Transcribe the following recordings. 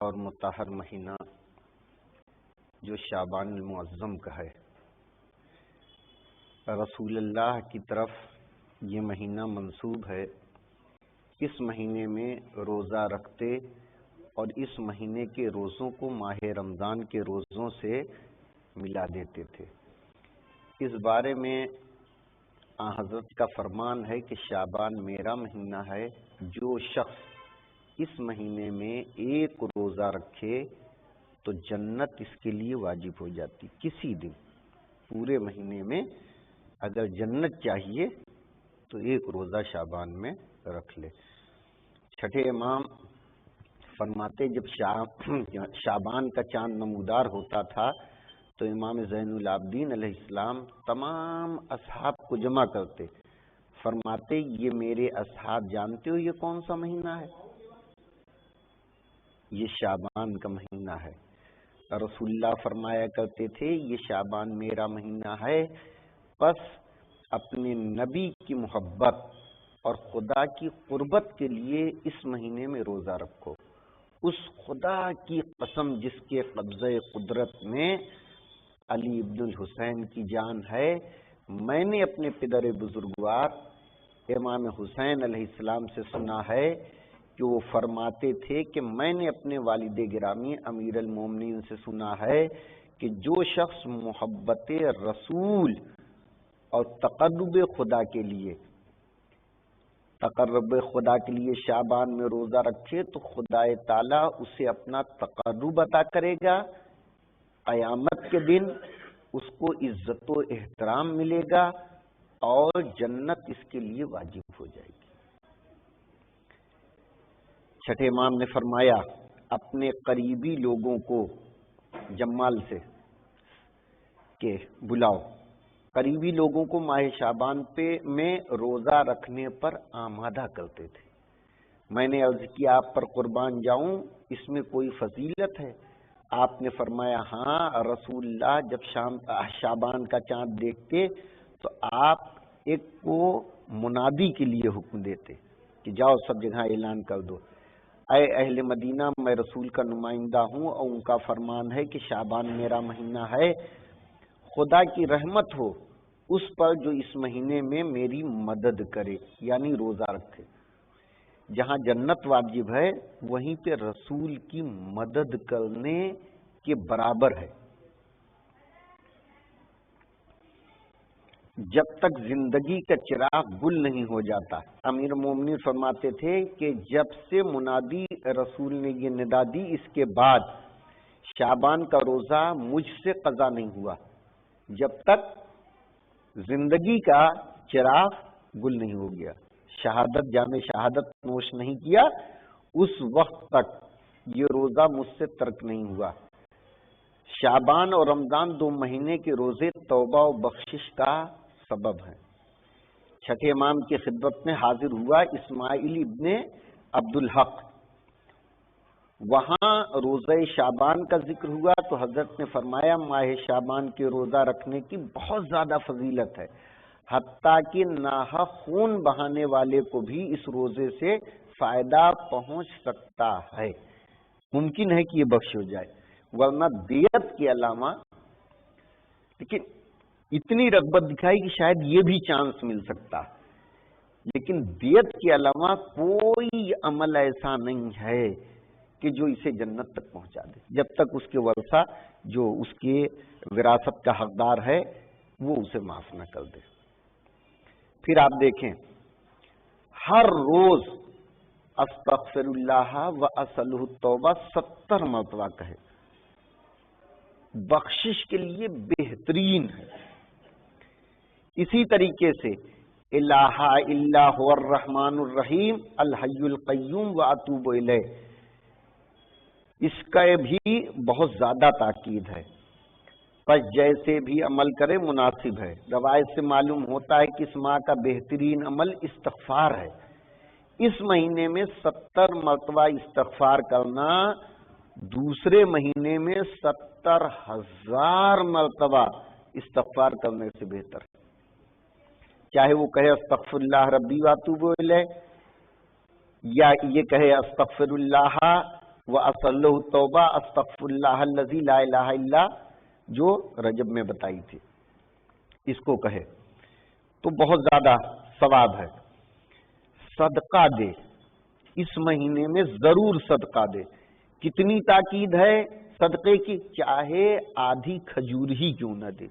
اور مطہر مہینہ جو شعبان المعظم کا ہے، رسول اللہ کی طرف یہ مہینہ منسوب ہے۔ اس مہینے میں روزہ رکھتے اور اس مہینے کے روزوں کو ماہ رمضان کے روزوں سے ملا دیتے تھے۔ اس بارے میں حضرت کا فرمان ہے کہ شعبان میرا مہینہ ہے، جو شخص اس مہینے میں ایک روزہ رکھے تو جنت اس کے لیے واجب ہو جاتی۔ کسی دن پورے مہینے میں اگر جنت چاہیے تو ایک روزہ شعبان میں رکھ لے۔ چھٹے امام فرماتے جب شعبان کا چاند نمودار ہوتا تھا تو امام زین العابدین علیہ السلام تمام اصحاب کو جمع کرتے، فرماتے یہ میرے اصحاب جانتے ہو یہ کون سا مہینہ ہے؟ یہ شعبان کا مہینہ ہے۔ رسول اللہ فرمایا کرتے تھے یہ شعبان میرا مہینہ ہے، پس اپنے نبی کی محبت اور خدا کی قربت کے لیے اس مہینے میں روزہ رکھو۔ اس خدا کی قسم جس کے قبضہ قدرت میں علی ابن الحسین کی جان ہے، میں نے اپنے پدر بزرگوار امام حسین علیہ السلام سے سنا ہے کہ وہ فرماتے تھے کہ میں نے اپنے والد گرامی امیر المومنین سے سنا ہے کہ جو شخص محبت رسول اور تقرب خدا کے لیے شعبان میں روزہ رکھے تو خدا تعالیٰ اسے اپنا تقرب عطا کرے گا، قیامت کے دن اس کو عزت و احترام ملے گا اور جنت اس کے لیے واجب ہو جائے گی۔ چھٹے امام نے فرمایا اپنے قریبی لوگوں کو جمال سے کہ بلاؤ، قریبی لوگوں کو ماہ شعبان میں روزہ رکھنے پر آمادہ کرتے تھے۔ میں نے عرض کیا آپ پر قربان جاؤں اس میں کوئی فضیلت ہے؟ آپ نے فرمایا ہاں، رسول اللہ جب شعبان کا چاند دیکھتے تو آپ ایک کو منادی کے لیے حکم دیتے کہ جاؤ سب جگہ اعلان کر دو، اے اہل مدینہ میں رسول کا نمائندہ ہوں اور ان کا فرمان ہے کہ شعبان میرا مہینہ ہے، خدا کی رحمت ہو اس پر جو اس مہینے میں میری مدد کرے، یعنی روزہ رکھے۔ جہاں جنت واجب ہے وہیں پہ رسول کی مدد کرنے کے برابر ہے۔ جب تک زندگی کا چراغ گل نہیں ہو جاتا، امیر مومنین فرماتے تھے کہ جب سے منادی رسول نے یہ ندا دی اس کے بعد شعبان کا روزہ مجھ سے قضا نہیں ہوا، جب تک زندگی کا چراغ گل نہیں ہو گیا، شہادت جام شہادت نوش نہیں کیا، اس وقت تک یہ روزہ مجھ سے ترک نہیں ہوا۔ شعبان اور رمضان دو مہینے کے روزے توبہ و بخشش کا سبب ہیں۔ چھٹے امام کی خدمت میں حاضر ہوا اسماعیل ابن عبد الحق، وہاں روزہ شعبان کا ذکر ہوا تو حضرت نے فرمایا ماہ شعبان کے روزہ رکھنے کی بہت زیادہ فضیلت ہے، حتیٰ کہ ناحق خون بہانے والے کو بھی اس روزے سے فائدہ پہنچ سکتا ہے، ممکن ہے کہ یہ بخش ہو جائے، ورنہ دیت کے علاوہ، لیکن اتنی رغبت دکھائی کہ شاید یہ بھی چانس مل سکتا، لیکن دیت کے علاوہ کوئی عمل ایسا نہیں ہے کہ جو اسے جنت تک پہنچا دے، جب تک اس کے ورثہ جو اس کے وراثت کا حقدار ہے وہ اسے معاف نہ کر دے۔ پھر آپ دیکھیں ہر روز استغفر اللہ و اسألہ التوبہ 70 مرتبہ کہے، بخشش کے لیے بہترین ہے۔ اسی طریقے سے الہ الا هو الرحمن الرحیم الحی القیوم واتوب الیہ، اس کا بھی بہت زیادہ تاکید ہے، پس جیسے بھی عمل کرے مناسب ہے۔ روایت سے معلوم ہوتا ہے کہ اس ماہ کا بہترین عمل استغفار ہے۔ اس مہینے میں 70 مرتبہ استغفار کرنا دوسرے مہینے میں 70,000 مرتبہ استغفار کرنے سے بہتر ہے۔ چاہے وہ کہے استغفر اللہ ربی واتوب الیہ، یا یہ کہے استغفر اللہ وَأَصَلُّهُ التَّوْبَةَ أَسْتَغْفِرُ اللَّهَ الَّذِي لَا إِلَٰهَ إِلَّا جو رجب میں بتائی تھی، اس کو کہے تو بہت زیادہ ثواب ہے۔ صدقہ دے، اس مہینے میں ضرور صدقہ دے۔ کتنی تاکید ہے صدقے کی؟ چاہے آدھی کھجور ہی کیوں نہ دے،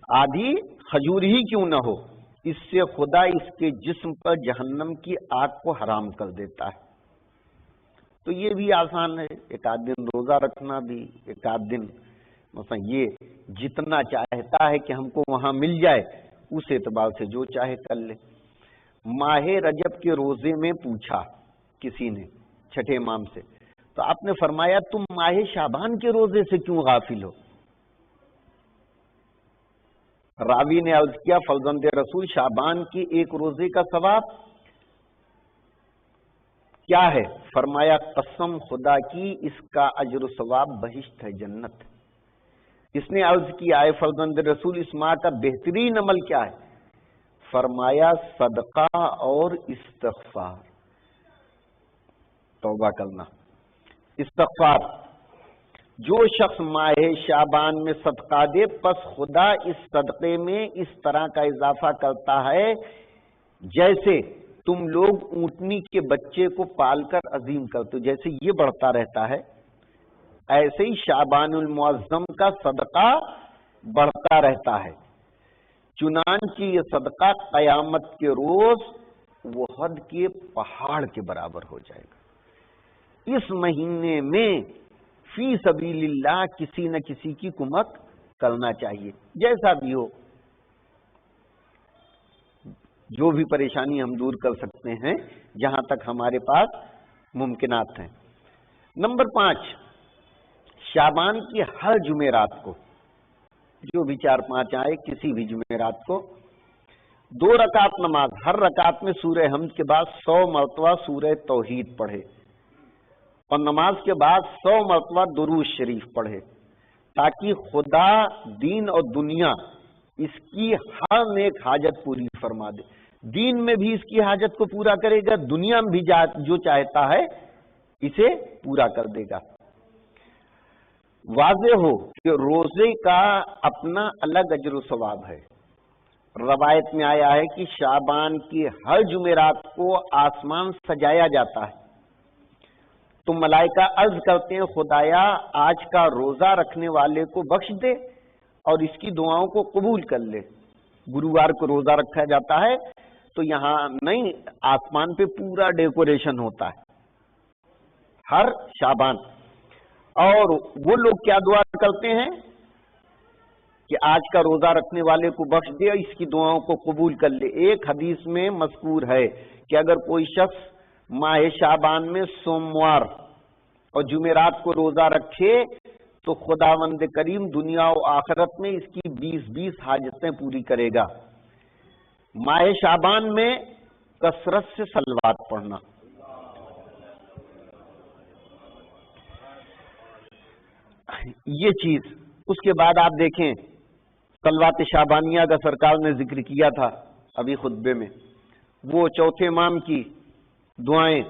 آدھی کھجور ہی کیوں نہ ہو، اس سے خدا اس کے جسم پر جہنم کی آگ کو حرام کر دیتا ہے۔ تو یہ بھی آسان ہے، ایک آدھ دن روزہ رکھنا بھی، ایک آدھ دن مثلا یہ جتنا چاہتا ہے کہ ہم کو وہاں مل جائے، اس اعتبار سے جو چاہے کر لے۔ ماہ رجب کے روزے میں پوچھا کسی نے چھٹے امام سے، تو آپ نے فرمایا تم ماہ شعبان کے روزے سے کیوں غافل ہو؟ راوی نے عرض کیا فرزند رسول شعبان کے ایک روزے کا ثواب کیا ہے؟ فرمایا قسم خدا کی اس کا اجر و ثواب بہشت ہے، جنت۔ اس نے عرض کیا اے فرزند رسول اس ماہ کا بہترین عمل کیا ہے؟ فرمایا صدقہ اور استغفار، توبہ کرنا، استغفار۔ جو شخص ماہ شعبان میں صدقہ دے پس خدا اس صدقے میں اس طرح کا اضافہ کرتا ہے جیسے تم لوگ اونٹنی کے بچے کو پال کر عظیم کرتے ہو، جیسے یہ بڑھتا رہتا ہے ایسے ہی شعبان المعظم کا صدقہ بڑھتا رہتا ہے۔ چنانچہ یہ صدقہ قیامت کے روز وحد کے پہاڑ کے برابر ہو جائے گا۔ اس مہینے میں فی سبیل اللہ کسی نہ کسی کی کمک کرنا چاہیے، جیسا بھی ہو، جو بھی پریشانی ہم دور کر سکتے ہیں جہاں تک ہمارے پاس ممکنات ہیں۔ نمبر 5، شعبان کی ہر جمعرات کو، جو بھی 4-5 آئے کسی بھی جمعرات کو 2 رکعت نماز، ہر رکعت میں سورہ حمد کے بعد 100 مرتبہ سورہ توحید پڑھے اور نماز کے بعد 100 مرتبہ درود شریف پڑھے، تاکہ خدا دین اور دنیا اس کی ہر نیک حاجت پوری فرما دے۔ دین میں بھی اس کی حاجت کو پورا کرے گا، دنیا میں بھی جو چاہتا ہے اسے پورا کر دے گا۔ واضح ہو کہ روزے کا اپنا الگ اجر و ثواب ہے۔ روایت میں آیا ہے کہ شعبان کی ہر جمعرات کو آسمان سجایا جاتا ہے تو ملائکہ عرض کرتے ہیں خدایا آج کا روزہ رکھنے والے کو بخش دے اور اس کی دعاؤں کو قبول کر لے۔ گرووار کو روزہ رکھا جاتا ہے تو یہاں نہیں، آسمان پہ پورا ڈیکوریشن ہوتا ہے ہر شعبان، اور وہ لوگ کیا دعا کرتے ہیں کہ آج کا روزہ رکھنے والے کو بخش دے اور اس کی دعاؤں کو قبول کر لے۔ ایک حدیث میں مذکور ہے کہ اگر کوئی شخص ماہ شعبان میں سوموار اور جمعرات کو روزہ رکھے تو خداوند کریم دنیا و آخرت میں اس کی 20 حاجتیں پوری کرے گا۔ ماہ شعبان میں کثرت سے صلوات پڑھنا، یہ چیز۔ اس کے بعد آپ دیکھیں صلوات شعبانیہ کا سرکار نے ذکر کیا تھا ابھی خطبے میں، وہ چوتھے امام کی دعائیں۔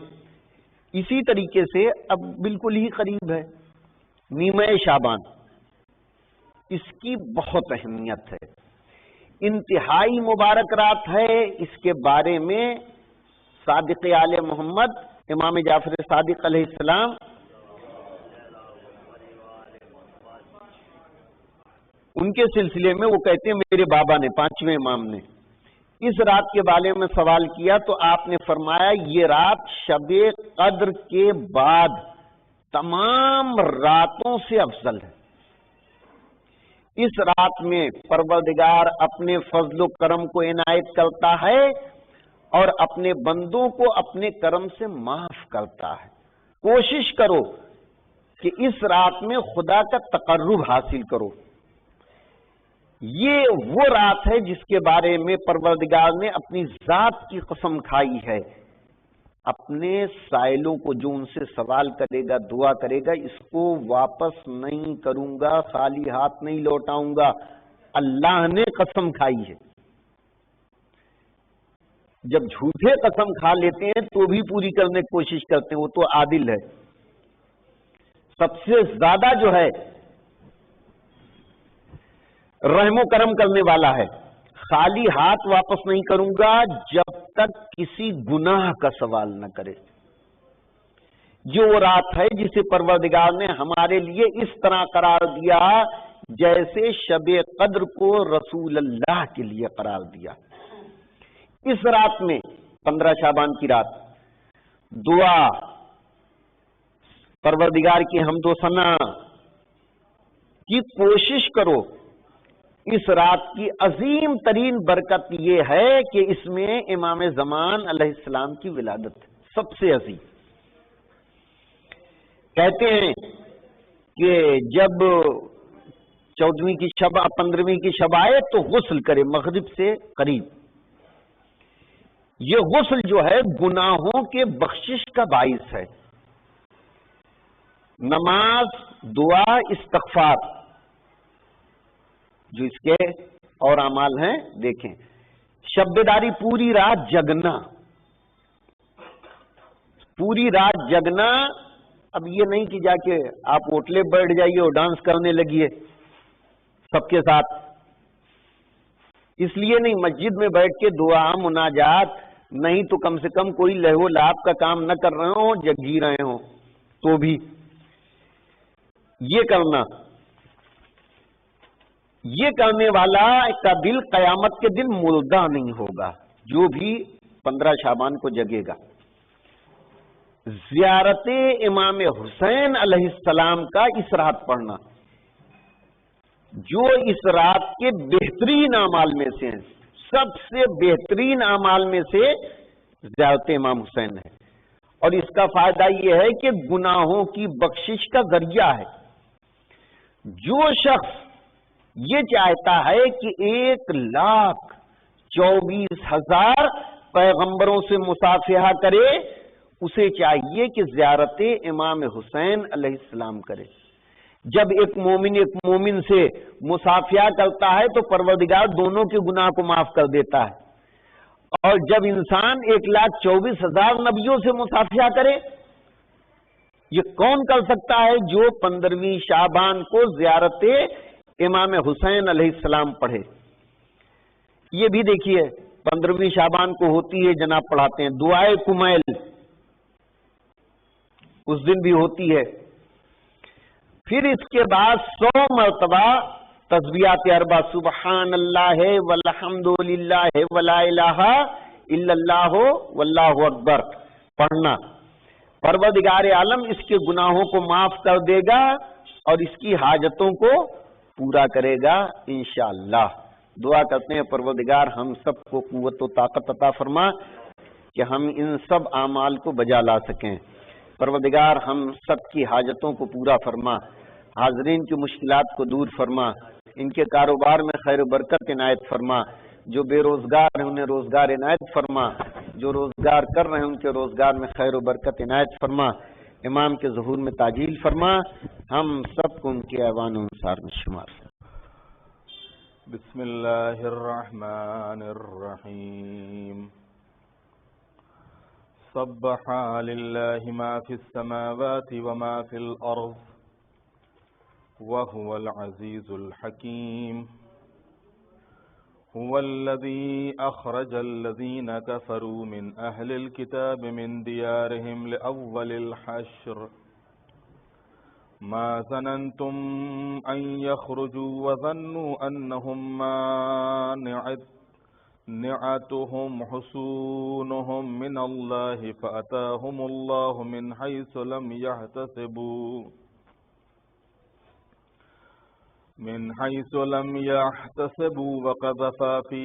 اسی طریقے سے اب بالکل ہی قریب ہے نیمہ شعبان، اس کی بہت اہمیت ہے، انتہائی مبارک رات ہے۔ اس کے بارے میں صادق آل محمد امام جعفر صادق علیہ السلام ان کے سلسلے میں وہ کہتے ہیں میرے بابا نے 5ویں امام نے اس رات کے بارے میں سوال کیا تو آپ نے فرمایا یہ رات شب قدر کے بعد تمام راتوں سے افضل ہے۔ اس رات میں پروردگار اپنے فضل و کرم کو عنایت کرتا ہے اور اپنے بندوں کو اپنے کرم سے معاف کرتا ہے۔ کوشش کرو کہ اس رات میں خدا کا تقرب حاصل کرو۔ یہ وہ رات ہے جس کے بارے میں پروردگار نے اپنی ذات کی قسم کھائی ہے، اپنے سائلوں کو جو ان سے سوال کرے گا دعا کرے گا اس کو واپس نہیں کروں گا، خالی ہاتھ نہیں لوٹاؤں گا، اللہ نے قسم کھائی ہے۔ جب جھوٹے قسم کھا لیتے ہیں تو بھی پوری کرنے کی کوشش کرتے ہیں، وہ تو عادل ہے۔ سب سے زیادہ جو ہے رحم و کرم کرنے والا ہے۔ خالی ہاتھ واپس نہیں کروں گا جب تک کسی گناہ کا سوال نہ کرے۔ جو وہ رات ہے جسے پروردگار نے ہمارے لیے اس طرح قرار دیا جیسے شب قدر کو رسول اللہ کے لیے قرار دیا۔ اس رات میں 15 شعبان کی رات دعا، پروردگار کی حمد و ثنا کی کوشش کرو۔ اس رات کی عظیم ترین برکت یہ ہے کہ اس میں امام زمان علیہ السلام کی ولادت ہے، سب سے عظیم۔ کہتے ہیں کہ جب 14ویں کی شب 15ویں کی شب آئے تو غسل کرے مغرب سے قریب۔ یہ غسل جو ہے گناہوں کے بخشش کا باعث ہے۔ نماز، دعا، استغفار جو اس کے اور اعمال ہیں دیکھیں۔ شب بیداری، پوری رات جگنا، پوری رات جگنا۔ اب یہ نہیں کہ جا کے آپ ہوٹلے بیٹھ جائیے اور ڈانس کرنے لگیے سب کے ساتھ، اس لیے نہیں، مسجد میں بیٹھ کے دعا مناجات، نہیں تو کم سے کم کوئی لہو لعب کا کام نہ کر رہے ہوں، جگ ہی رہے ہوں تو بھی یہ کرنا۔ یہ کرنے والا کا دل قیامت کے دن مردہ نہیں ہوگا، جو بھی 15 شعبان کو جگے گا۔ زیارت امام حسین علیہ السلام کا اس رات پڑھنا، جو اس رات کے بہترین اعمال میں سے ہیں، سب سے بہترین اعمال میں سے زیارت امام حسین ہے، اور اس کا فائدہ یہ ہے کہ گناہوں کی بخشش کا ذریعہ ہے۔ جو شخص یہ چاہتا ہے کہ 1,24,000 پیغمبروں سے مصافحہ کرے، اسے چاہیے کہ زیارت امام حسین علیہ السلام کرے۔ جب ایک مومن سے مصافحہ کرتا ہے تو پروردگار دونوں کے گناہ کو معاف کر دیتا ہے، اور جب انسان 1,24,000 نبیوں سے مصافحہ کرے، یہ کون کر سکتا ہے؟ جو 15ویں شعبان کو زیارت امام حسین علیہ السلام پڑھے۔ یہ بھی دیکھیے 15ویں شعبان کو ہوتی ہے، جناب پڑھاتے ہیں دعائے کمیل، اس دن بھی ہوتی ہے۔ پھر اس کے بعد 100 مرتبہ تسبیحات اربع، سبحان اللہ والحمد للہ ولا الہ الا اللہ واللہ اکبر پڑھنا۔ پروردگار عالم اس کے گناہوں کو معاف کر دے گا اور اس کی حاجتوں کو پورا کرے گا انشاءاللہ۔ دعا کرتے ہیں پروردگار ہم سب کو قوت و طاقت عطا فرما کہ ہم ان سب اعمال کو بجا لا سکیں۔ پروردگار ہم سب کی حاجتوں کو پورا فرما، حاضرین کی مشکلات کو دور فرما، ان کے کاروبار میں خیر و برکت عنایت فرما، جو بے روزگار ہیں انہیں روزگار عنایت فرما، جو روزگار کر رہے ہیں ان کے روزگار میں خیر و برکت عنایت فرما، امام کے ظہور میں تعجیل فرما، ہم سب کو ان کے ایوان و انصار میں شمار۔ بسم اللہ الرحمن الرحیم۔ سبح للہ ما فی السماوات وما فی الارض وهو العزیز الحکیم۔ هو الذی اخرج الذین کفروا من اہل الكتاب من دیارهم لأول الحشر ما ظننتم ان يخرجوا وظنوا انهم نعتهم حصونهم من الله فأتاهم الله من حيث لم يحتسبوا وقذف في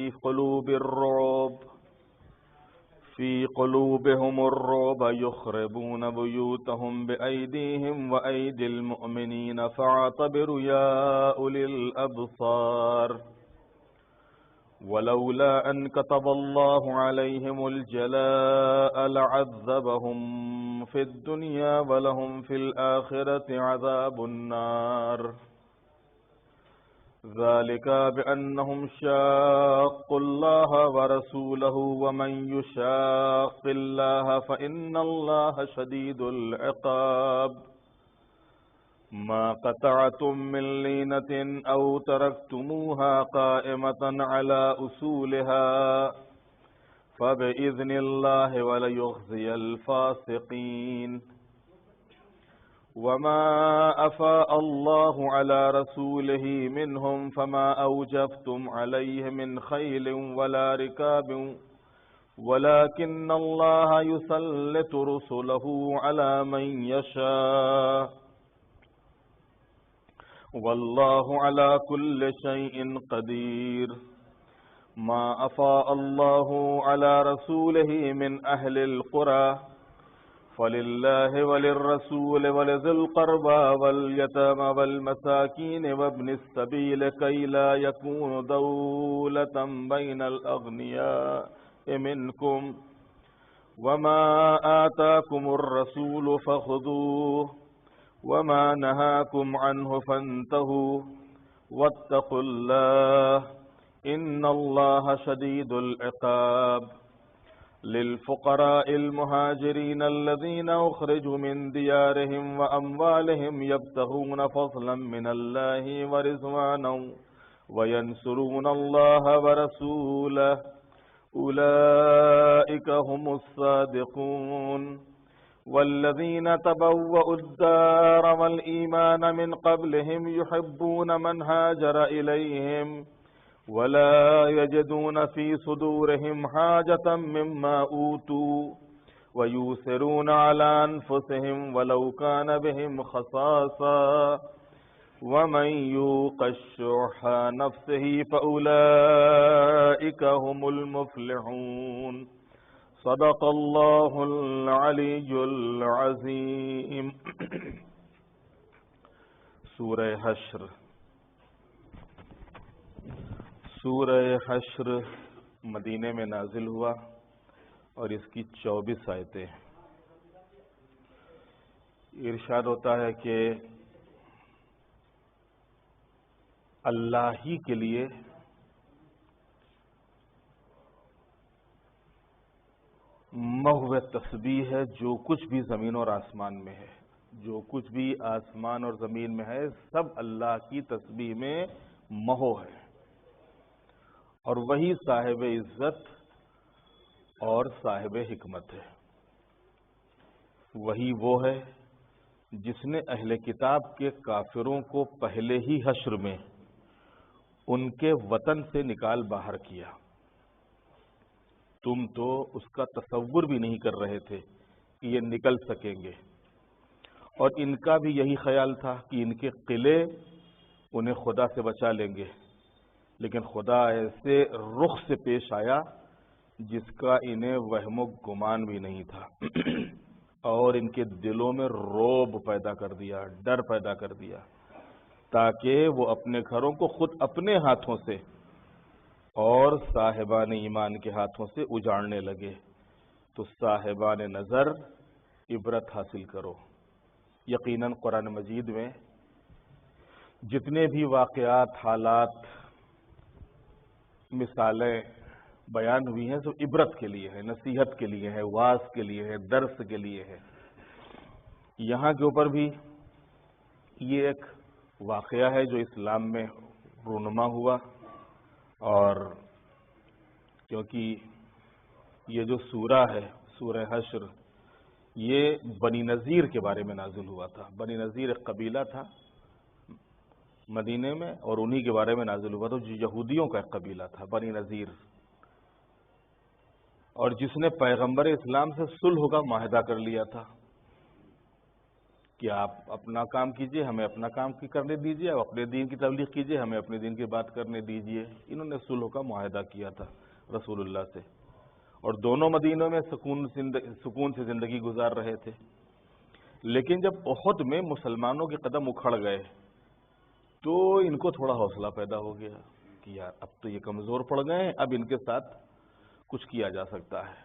قلوبهم الرعب يخربون بيوتهم بأيديهم وأيدي المؤمنين فاعتبروا يا أولي الأبصار ولولا أن كتب الله عليهم الجلاء لعذبهم في الدنيا ولهم في الآخرة عذاب النار ذلك بأنهم شاقوا الله ورسوله ومن يشاق الله فإن الله شديد العقاب ما قطعتم من لينة أو تركتموها قائمة على أصولها فبإذن الله وليخزي الفاسقين وما أفاء الله على رسوله منهم فما أوجفتم عليه من خيل ولا ركاب ولكن الله يسلط رسله على من يشاء والله على كل شيء قدير ما أفاء الله على رسوله من أهل القرى فلله وللرسول ولذي القربى واليتامى والمساكين وابن السبيل كي لا يكون دولة بين الأغنياء منكم وما آتاكم الرسول فخذوه وما نهاكم عنه فانتهوا واتقوا الله إن الله شديد العقاب للفقراء المهاجرين الذين أخرجوا من ديارهم وأموالهم يبتغون فضلا من الله ورضوانا وينصرون الله ورسوله أولئك هم الصادقون والذين تبوأوا الدار والإيمان من قبلهم يحبون من هاجر إليهم ولا يجدون في صدورهم حاجة مما أوتوا ويؤثرون على أنفسهم ولو كان بهم خصاصة ومن يوق الشح نفسه فأولئك هم المفلحون صدق الله العلي العظيم سورہ حشر سورہ حشر مدینے میں نازل ہوا اور اس کی 24 آیتیں. ارشاد ہوتا ہے کہ اللہ ہی کے لیے محو تسبیح ہے جو کچھ بھی زمین اور آسمان میں ہے. جو کچھ بھی آسمان اور زمین میں ہے سب اللہ کی تسبیح میں محو ہے. اور وہی صاحب عزت اور صاحب حکمت ہے. وہی وہ ہے جس نے اہل کتاب کے کافروں کو پہلے ہی حشر میں ان کے وطن سے نکال باہر کیا. تم تو اس کا تصور بھی نہیں کر رہے تھے کہ یہ نکل سکیں گے. اور ان کا بھی یہی خیال تھا کہ ان کے قلعے انہیں خدا سے بچا لیں گے. لیکن خدا ایسے رخ سے پیش آیا جس کا انہیں وہم و گمان بھی نہیں تھا اور ان کے دلوں میں رعب پیدا کر دیا, ڈر پیدا کر دیا, تاکہ وہ اپنے گھروں کو خود اپنے ہاتھوں سے اور صاحبان ایمان کے ہاتھوں سے اجاڑنے لگے. تو صاحبان نظر عبرت حاصل کرو. یقیناً قرآن مجید میں جتنے بھی واقعات, حالات, مثالیں بیان ہوئی ہیں سب عبرت کے لیے ہے, نصیحت کے لیے ہے, واعظ کے لیے ہے, درس کے لیے ہے. یہاں کے اوپر بھی یہ ایک واقعہ ہے جو اسلام میں رونما ہوا. اور کیونکہ یہ جو سورہ ہے سورہ حشر یہ بنی نذیر کے بارے میں نازل ہوا تھا. بنی نذیر ایک قبیلہ تھا مدینے میں اور انہی کے بارے میں نازل ہوا تھا جو یہودیوں کا ایک قبیلہ تھا بنی نذیر, اور جس نے پیغمبر اسلام سے صلح کا معاہدہ کر لیا تھا کہ آپ اپنا کام کیجئے, ہمیں اپنا کام کرنے دیجئے, آپ اپنے دین کی تبلیغ کیجئے, ہمیں اپنے دین کی بات کرنے دیجئے. انہوں نے صلح کا معاہدہ کیا تھا رسول اللہ سے, اور دونوں مدینوں میں سکون سے زندگی گزار رہے تھے. لیکن جب احد میں مسلمانوں کے قدم اکھڑ گئے تو ان کو تھوڑا حوصلہ پیدا ہو گیا کہ یار اب تو یہ کمزور پڑ گئے ہیں, اب ان کے ساتھ کچھ کیا جا سکتا ہے.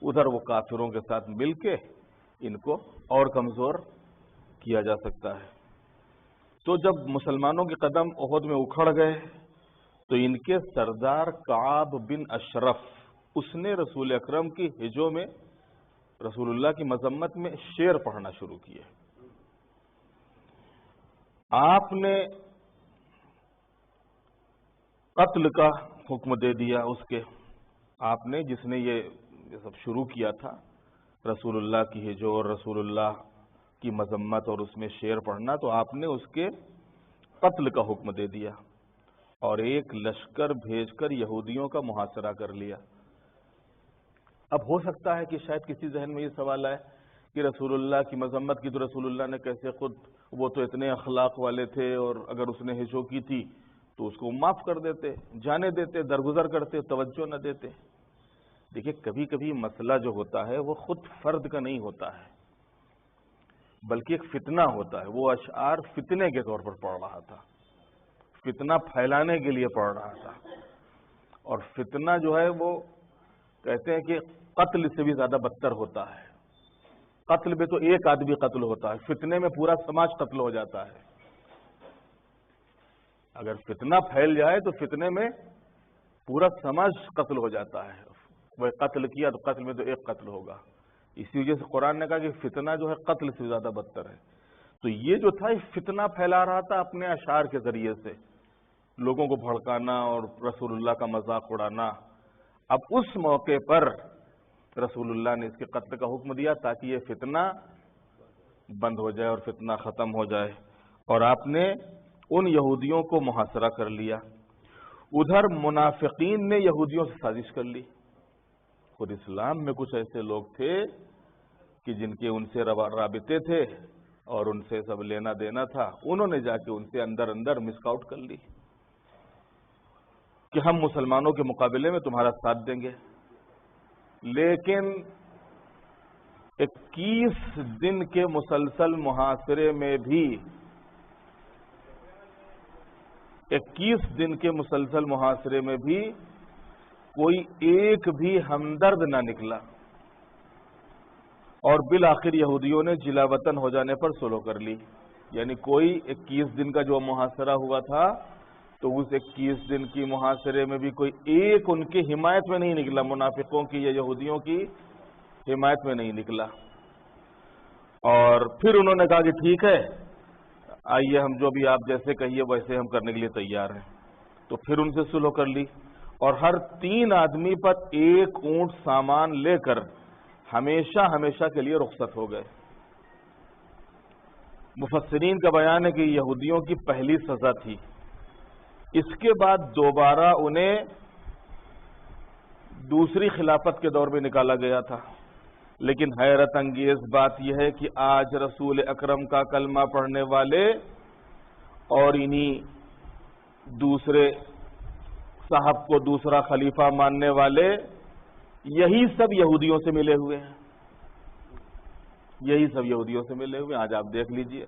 ادھر وہ کافروں کے ساتھ مل کے ان کو اور کمزور کیا جا سکتا ہے. تو جب مسلمانوں کے قدم احد میں اکھڑ گئے تو ان کے سردار کعب بن اشرف اس نے رسول اکرم کی ہجو میں رسول اللہ کی مذمت میں شعر پڑھنا شروع کیے. آپ نے قتل کا حکم دے دیا اس کے. آپ نے جس نے یہ سب شروع کیا تھا رسول اللہ کی ہجو اور رسول اللہ کی مذمت اور اس میں شعر پڑھنا, تو آپ نے اس کے قتل کا حکم دے دیا اور ایک لشکر بھیج کر یہودیوں کا محاصرہ کر لیا. اب ہو سکتا ہے کہ شاید کسی ذہن میں یہ سوال آئے کہ رسول اللہ کی مذمت کی تو رسول اللہ نے کیسے خود, وہ تو اتنے اخلاق والے تھے اور اگر اس نے ہجو کی تھی تو اس کو معاف کر دیتے, جانے دیتے, درگزر کرتے, توجہ نہ دیتے. دیکھیں کبھی کبھی مسئلہ جو ہوتا ہے وہ خود فرد کا نہیں ہوتا ہے بلکہ ایک فتنہ ہوتا ہے. وہ اشعار فتنے کے طور پر پڑھ رہا تھا, فتنہ پھیلانے کے لیے پڑھ رہا تھا, اور فتنہ جو ہے وہ کہتے ہیں کہ قتل سے بھی زیادہ بدتر ہوتا ہے. قتل میں تو ایک آدمی قتل ہوتا ہے, فتنے میں پورا سماج قتل ہو جاتا ہے. اگر فتنہ پھیل جائے تو فتنے میں پورا سماج قتل ہو جاتا ہے. وہ قتل کیا تو قتل میں تو ایک قتل ہوگا. اسی وجہ سے قرآن نے کہا کہ فتنہ جو ہے قتل سے زیادہ بدتر ہے. تو یہ جو تھا فتنہ پھیلا رہا تھا اپنے اشعار کے ذریعے سے, لوگوں کو بھڑکانا اور رسول اللہ کا مذاق اڑانا. اب اس موقع پر رسول اللہ نے اس کے قتل کا حکم دیا تاکہ یہ فتنہ بند ہو جائے اور فتنہ ختم ہو جائے, اور آپ نے ان یہودیوں کو محاصرہ کر لیا. ادھر منافقین نے یہودیوں سے سازش کر لی. خود اسلام میں کچھ ایسے لوگ تھے کہ جن کے ان سے رابطے تھے اور ان سے سب لینا دینا تھا, انہوں نے جا کے ان سے اندر اندر مسک آؤٹ کر لی کہ ہم مسلمانوں کے مقابلے میں تمہارا ساتھ دیں گے. لیکن 21 دن کے مسلسل محاصرے میں بھی 21 دن کے مسلسل محاصرے میں بھی کوئی ایک بھی ہمدرد نہ نکلا, اور بالآخر یہودیوں نے جلا وطن ہو جانے پر صلح کر لی. یعنی کوئی 21 دن کا جو محاصرہ ہوا تھا تو اس 21 دن کی محاصرے میں بھی کوئی ایک ان کی حمایت میں نہیں نکلا, منافقوں کی یا یہودیوں کی حمایت میں نہیں نکلا. اور پھر انہوں نے کہا کہ ٹھیک ہے, آئیے ہم جو بھی آپ جیسے کہیے ویسے ہم کرنے کے لیے تیار ہیں. تو پھر ان سے صلح کر لی, اور ہر 3 آدمی پر ایک اونٹ سامان لے کر ہمیشہ ہمیشہ کے لیے رخصت ہو گئے. مفسرین کا بیان ہے کہ یہودیوں کی پہلی سزا تھی. اس کے بعد دوبارہ انہیں دوسری خلافت کے دور میں نکالا گیا تھا. لیکن حیرت انگیز بات یہ ہے کہ آج رسول اکرم کا کلمہ پڑھنے والے اور انہی دوسرے صاحب کو دوسرا خلیفہ ماننے والے یہی سب یہودیوں سے ملے ہوئے ہیں. یہی سب یہودیوں سے ملے ہوئے ہیں. آج آپ دیکھ لیجئے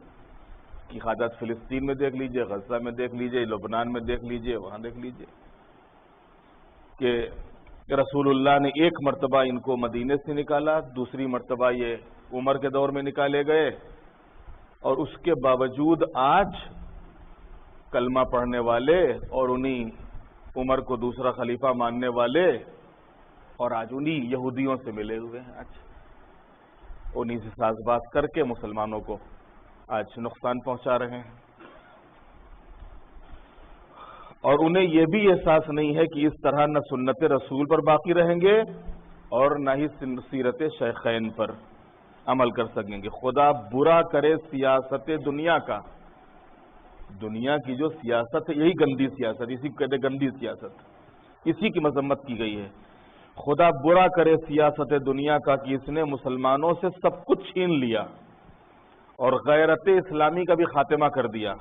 کہ حاجات فلسطین میں دیکھ لیجئے, غزہ میں دیکھ لیجئے, لبنان میں دیکھ لیجئے, وہاں دیکھ لیجئے کہ رسول اللہ نے ایک مرتبہ ان کو مدینے سے نکالا, دوسری مرتبہ یہ عمر کے دور میں نکالے گئے, اور اس کے باوجود آج کلمہ پڑھنے والے اور انہی عمر کو دوسرا خلیفہ ماننے والے اور آج انہی یہودیوں سے ملے ہوئے ہیں. آج انہی سے ساز باز کر کے مسلمانوں کو آج نقصان پہنچا رہے ہیں. اور انہیں یہ بھی احساس نہیں ہے کہ اس طرح نہ سنت رسول پر باقی رہیں گے اور نہ ہی سیرت شیخین پر عمل کر سکیں گے. خدا برا کرے سیاست دنیا کا, دنیا کی جو سیاست ہے یہی گندی سیاست, اسی کو کہتے گندی سیاست, اسی کی مذمت کی گئی ہے. خدا برا کرے سیاست دنیا کا کہ اس نے مسلمانوں سے سب کچھ چھین لیا اور غیرت اسلامی کا بھی خاتمہ کر دیا,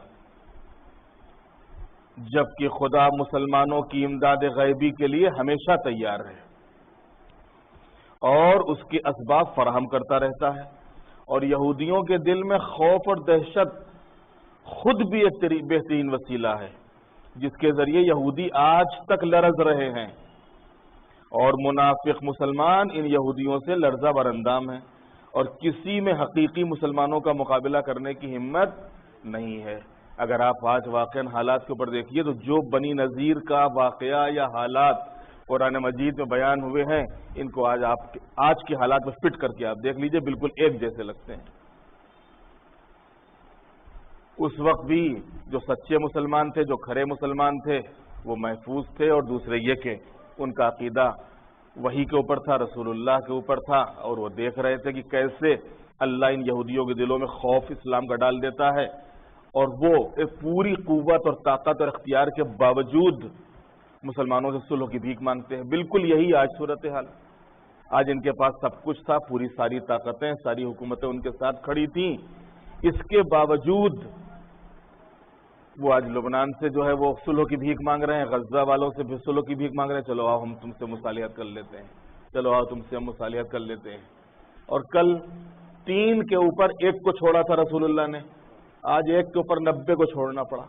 جبکہ خدا مسلمانوں کی امداد غیبی کے لیے ہمیشہ تیار ہے اور اس کے اسباب فراہم کرتا رہتا ہے. اور یہودیوں کے دل میں خوف اور دہشت خود بھی ایک بہترین وسیلہ ہے جس کے ذریعے یہودی آج تک لرز رہے ہیں, اور منافق مسلمان ان یہودیوں سے لرزہ براندام ہیں اور کسی میں حقیقی مسلمانوں کا مقابلہ کرنے کی ہمت نہیں ہے. اگر آپ آج واقعاً حالات کے اوپر دیکھیے تو جو بنی نذیر کا واقعہ یا حالات قرآن مجید میں بیان ہوئے ہیں، ان کو آج کے حالات میں فٹ کر کے آپ دیکھ لیجئے، بالکل ایک جیسے لگتے ہیں۔ اس وقت بھی جو سچے مسلمان تھے، جو کھرے مسلمان تھے، وہ محفوظ تھے، اور دوسرے یہ کہ ان کا عقیدہ وحی کے اوپر تھا، رسول اللہ کے اوپر تھا، اور وہ دیکھ رہے تھے کہ کیسے اللہ ان یہودیوں کے دلوں میں خوف اسلام کا ڈال دیتا ہے، اور وہ ایک پوری قوت اور طاقت اور اختیار کے باوجود مسلمانوں سے صلح کی بھیک مانگتے ہیں۔ بالکل یہی آج صورتحال۔ آج ان کے پاس سب کچھ تھا، پوری ساری طاقتیں، ساری حکومتیں ان کے ساتھ کھڑی تھیں، اس کے باوجود وہ آج لبنان سے جو ہے وہ صلح کی بھیک مانگ رہے ہیں، غزہ والوں سے بھی صلح کی بھیک مانگ رہے ہیں، چلو آؤ ہم تم سے مصالحت کر لیتے ہیں، چلو آؤ تم سے ہم مصالحت کر لیتے ہیں۔ اور کل 3 کے اوپر 1 کو چھوڑا تھا رسول اللہ نے، آج 1 کے اوپر 90 کو چھوڑنا پڑا،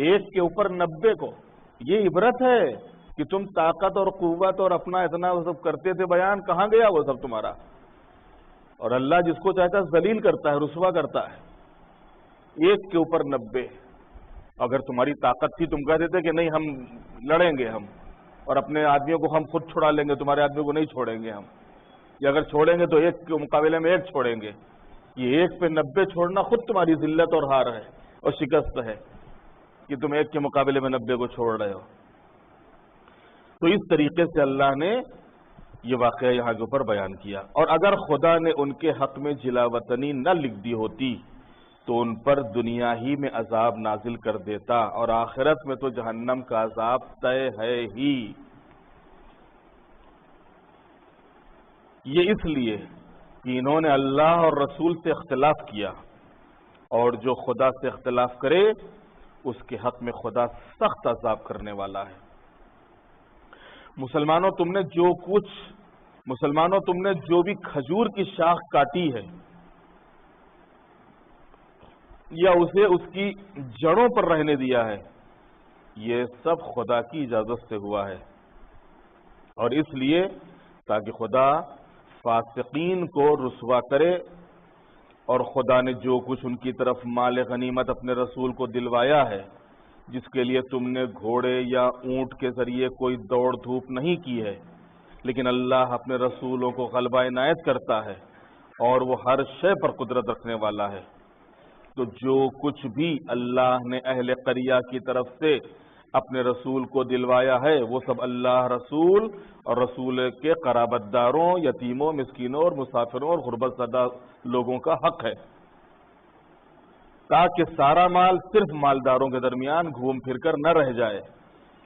1 کے اوپر 90 کو۔ یہ عبرت ہے کہ تم طاقت اور قوت اور اپنا اتنا وہ سب کرتے تھے بیان، کہاں گیا وہ سب تمہارا؟ اور اللہ جس کو چاہتا ہے ذلیل کرتا ہے، رسوا کرتا ہے۔ 1 کے اوپر 90۔ اگر تمہاری طاقت تھی تم کہہ دیتے کہ نہیں ہم لڑیں گے، ہم اور اپنے آدمیوں کو ہم خود چھڑا لیں گے، تمہارے آدمیوں کو نہیں چھوڑیں گے ہم، یا اگر چھوڑیں گے تو 1 کے مقابلے میں 1 چھوڑیں گے۔ یہ 1 پہ 90 چھوڑنا خود تمہاری ذلت اور ہار ہے اور شکست ہے کہ تم 1 کے مقابلے میں 90 کو چھوڑ رہے ہو۔ تو اس طریقے سے اللہ نے یہ واقعہ یہاں کے اوپر بیان کیا، اور اگر خدا نے ان کے حق میں جلا وطنی نہ لکھ دی ہوتی تو ان پر دنیا ہی میں عذاب نازل کر دیتا، اور آخرت میں تو جہنم کا عذاب طے ہے ہی۔ یہ اس لیے کہ انہوں نے اللہ اور رسول سے اختلاف کیا، اور جو خدا سے اختلاف کرے اس کے حق میں خدا سخت عذاب کرنے والا ہے۔ مسلمانوں تم نے جو بھی کھجور کی شاخ کاٹی ہے یا اسے اس کی جڑوں پر رہنے دیا ہے، یہ سب خدا کی اجازت سے ہوا ہے، اور اس لیے تاکہ خدا فاسقین کو رسوا کرے، اور خدا نے جو کچھ ان کی طرف مال غنیمت اپنے رسول کو دلوایا ہے، جس کے لیے تم نے گھوڑے یا اونٹ کے ذریعے کوئی دوڑ دھوپ نہیں کی ہے، لیکن اللہ اپنے رسولوں کو غلبہ عنایت کرتا ہے، اور وہ ہر شے پر قدرت رکھنے والا ہے۔ تو جو کچھ بھی اللہ نے اہل قریہ کی طرف سے اپنے رسول کو دلوایا ہے وہ سب اللہ رسول اور رسول کے قرابت داروں، یتیموں، مسکینوں اور مسافروں اور غربت زدہ لوگوں کا حق ہے، تاکہ سارا مال صرف مالداروں کے درمیان گھوم پھر کر نہ رہ جائے،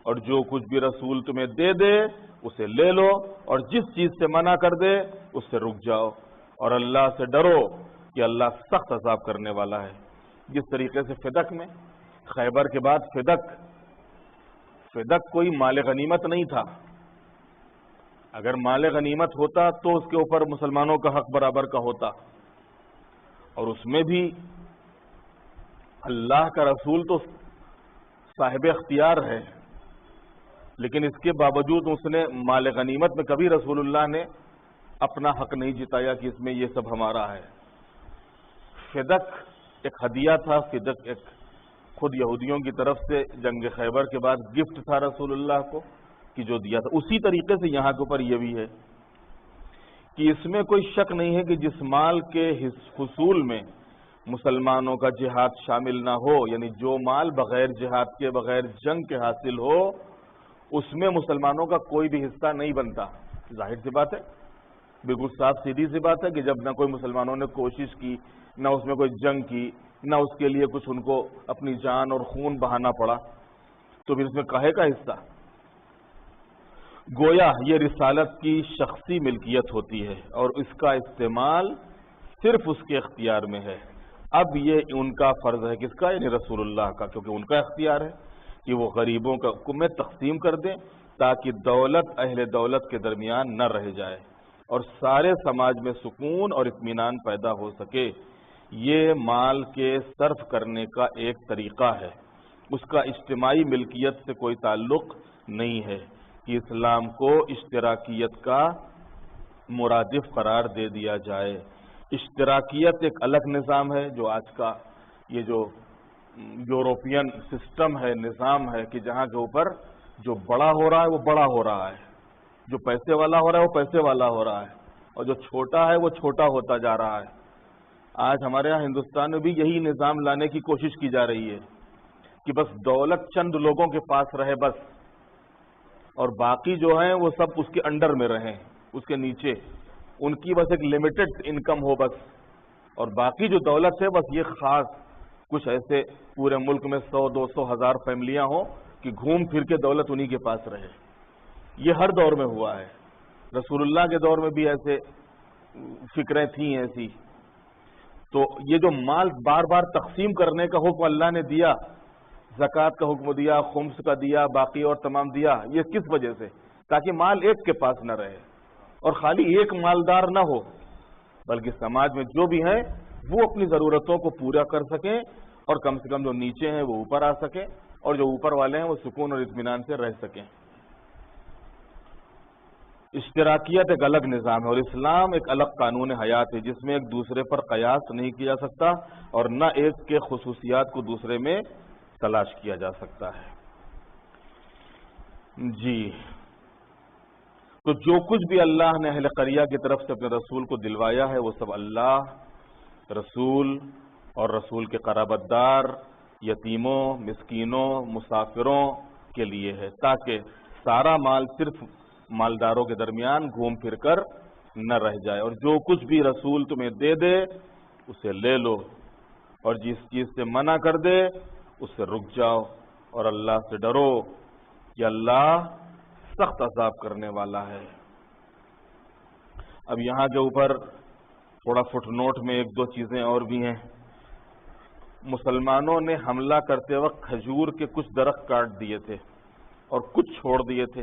اور جو کچھ بھی رسول تمہیں دے دے اسے لے لو، اور جس چیز سے منع کر دے اس سے رک جاؤ، اور اللہ سے ڈرو کہ اللہ سخت عذاب کرنے والا ہے۔ جس طریقے سے فدق میں، خیبر کے بعد فدق کوئی مال غنیمت نہیں تھا، اگر مال غنیمت ہوتا تو اس کے اوپر مسلمانوں کا حق برابر کا ہوتا، اور اس میں بھی اللہ کا رسول تو صاحب اختیار ہے، لیکن اس کے باوجود اس نے مال غنیمت میں کبھی رسول اللہ نے اپنا حق نہیں جتایا کہ اس میں یہ سب ہمارا ہے۔ فدق ایک ہدیہ تھا، فدق ایک خود یہودیوں کی طرف سے جنگ خیبر کے بعد گفٹ تھا رسول اللہ کو کہ جو دیا تھا۔ اسی طریقے سے یہاں کے اوپر یہ بھی ہے کہ اس میں کوئی شک نہیں ہے کہ جس مال کے حصول میں مسلمانوں کا جہاد شامل نہ ہو، یعنی جو مال بغیر جہاد کے، بغیر جنگ کے حاصل ہو، اس میں مسلمانوں کا کوئی بھی حصہ نہیں بنتا۔ ظاہر سی بات ہے، بالکل صاف سیدھی سی بات ہے کہ جب نہ کوئی مسلمانوں نے کوشش کی، نہ اس میں کوئی جنگ کی، نہ اس کے لیے کچھ ان کو اپنی جان اور خون بہانا پڑا، تو پھر اس میں کاہے کا حصہ؟ گویا یہ رسالت کی شخصی ملکیت ہوتی ہے اور اس کا استعمال صرف اس کے اختیار میں ہے۔ اب یہ ان کا فرض ہے، کس کا؟ یعنی رسول اللہ کا، کیونکہ ان کا اختیار ہے کہ وہ غریبوں کو میں تقسیم کر دیں تاکہ دولت اہل دولت کے درمیان نہ رہ جائے اور سارے سماج میں سکون اور اطمینان پیدا ہو سکے۔ یہ مال کے صرف کرنے کا ایک طریقہ ہے، اس کا اجتماعی ملکیت سے کوئی تعلق نہیں ہے کہ اسلام کو اشتراکیت کا مرادف قرار دے دیا جائے، اشتراکیت ایک الگ نظام ہے، جو آج کا یہ جو یورپین سسٹم ہے، نظام ہے، کہ جہاں کے اوپر جو بڑا ہو رہا ہے وہ بڑا ہو رہا ہے، جو پیسے والا ہو رہا ہے وہ پیسے والا ہو رہا ہے، اور جو چھوٹا ہے وہ چھوٹا ہوتا جا رہا ہے۔ آج ہمارے یہاں ہندوستان میں بھی یہی نظام لانے کی کوشش کی جا رہی ہے کہ بس دولت چند لوگوں کے پاس رہے بس، اور باقی جو ہیں وہ سب اس کے انڈر میں رہیں، اس کے نیچے، ان کی بس ایک لمیٹڈ انکم ہو بس، اور باقی جو دولت ہے بس یہ خاص کچھ ایسے پورے ملک میں 100 200 ہزار فیملیاں ہوں کہ گھوم پھر کے دولت انہی کے پاس رہے۔ یہ ہر دور میں ہوا ہے، رسول اللہ کے دور میں بھی ایسے فکریں تھیں ایسی۔ تو یہ جو مال بار بار تقسیم کرنے کا حکم اللہ نے دیا، زکوٰۃ کا حکم دیا، خمس کا دیا، باقی اور تمام دیا، یہ کس وجہ سے؟ تاکہ مال ایک کے پاس نہ رہے اور خالی ایک مالدار نہ ہو، بلکہ سماج میں جو بھی ہیں وہ اپنی ضرورتوں کو پورا کر سکیں، اور کم سے کم جو نیچے ہیں وہ اوپر آ سکیں، اور جو اوپر والے ہیں وہ سکون اور اطمینان سے رہ سکیں۔ اشتراکیت ایک الگ نظام ہے، اور اسلام ایک الگ قانون حیات ہے جس میں ایک دوسرے پر قیاس نہیں کیا جا سکتا، اور نہ ایک کے خصوصیات کو دوسرے میں تلاش کیا جا سکتا ہے۔ جی، تو جو کچھ بھی اللہ نے اہل قریہ کی طرف سے اپنے رسول کو دلوایا ہے وہ سب اللہ، رسول اور رسول کے قرابت دار، یتیموں، مسکینوں، مسافروں کے لیے ہے، تاکہ سارا مال صرف مالداروں کے درمیان گھوم پھر کر نہ رہ جائے، اور جو کچھ بھی رسول تمہیں دے دے اسے لے لو، اور جس چیز سے منع کر دے اس سے رک جاؤ، اور اللہ سے ڈرو کہ اللہ سخت عذاب کرنے والا ہے۔ اب یہاں کے اوپر تھوڑا فٹ نوٹ میں ایک دو چیزیں اور بھی ہیں۔ مسلمانوں نے حملہ کرتے وقت کھجور کے کچھ درخت کاٹ دیے تھے اور کچھ چھوڑ دیے تھے،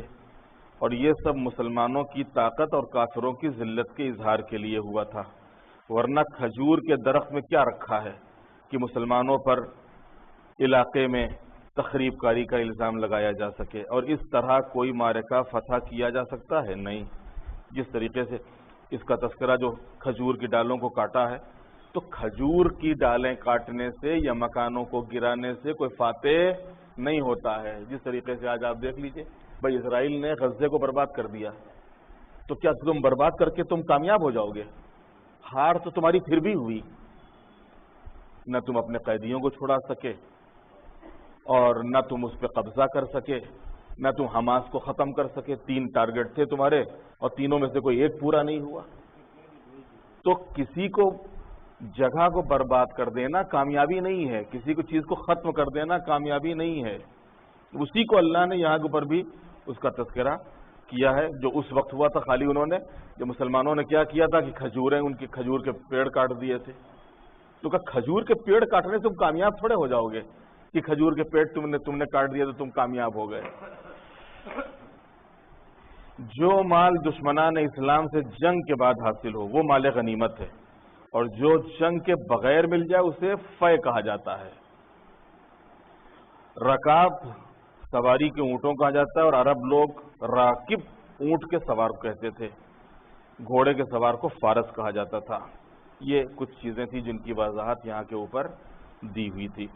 اور یہ سب مسلمانوں کی طاقت اور کافروں کی ذلت کے اظہار کے لیے ہوا تھا، ورنہ کھجور کے درخت میں کیا رکھا ہے کہ مسلمانوں پر علاقے میں تخریب کاری کا الزام لگایا جا سکے، اور اس طرح کوئی معرکہ فتح کیا جا سکتا ہے؟ نہیں۔ جس طریقے سے اس کا تذکرہ جو کھجور کی ڈالوں کو کاٹا ہے، تو کھجور کی ڈالیں کاٹنے سے یا مکانوں کو گرانے سے کوئی فاتح نہیں ہوتا ہے۔ جس طریقے سے آج آپ دیکھ لیجئے، بھائی اسرائیل نے غزے کو برباد کر دیا، تو کیا تم برباد کر کے تم کامیاب ہو جاؤ گے؟ ہار تو تمہاری پھر بھی ہوئی، نہ تم اپنے قیدیوں کو چھڑا سکے، اور نہ تم اس پہ قبضہ کر سکے، نہ تم حماس کو ختم کر سکے۔ 3 ٹارگٹ تھے تمہارے، اور تینوں میں سے کوئی ایک پورا نہیں ہوا۔ تو کسی کو جگہ کو برباد کر دینا کامیابی نہیں ہے، کسی کو چیز کو ختم کر دینا کامیابی نہیں ہے۔ اسی کو اللہ نے یہاں کے اوپر بھی اس کا تذکرہ کیا ہے، جو اس وقت ہوا تھا خالی انہوں نے، جو مسلمانوں نے کیا کیا تھا کہ کھجوریں، ان کے کھجور کے پیڑ کاٹ دیے تھے۔ تو کہا کھجور کے پیڑ کاٹنے سے تم کامیاب تھوڑے ہو جاؤ گے کہ کھجور کے پیڑ تم نے کاٹ دیا تو تم کامیاب ہو گئے۔ جو مال دشمنان اسلام سے جنگ کے بعد حاصل ہو وہ مال غنیمت ہے، اور جو جنگ کے بغیر مل جائے اسے فے کہا جاتا ہے۔ رکاب سواری کے اونٹوں کہا جاتا ہے، اور عرب لوگ راکب اونٹ کے سوار کو کہتے تھے، گھوڑے کے سوار کو فارس کہا جاتا تھا۔ یہ کچھ چیزیں تھیں جن کی وضاحت یہاں کے اوپر دی ہوئی تھی۔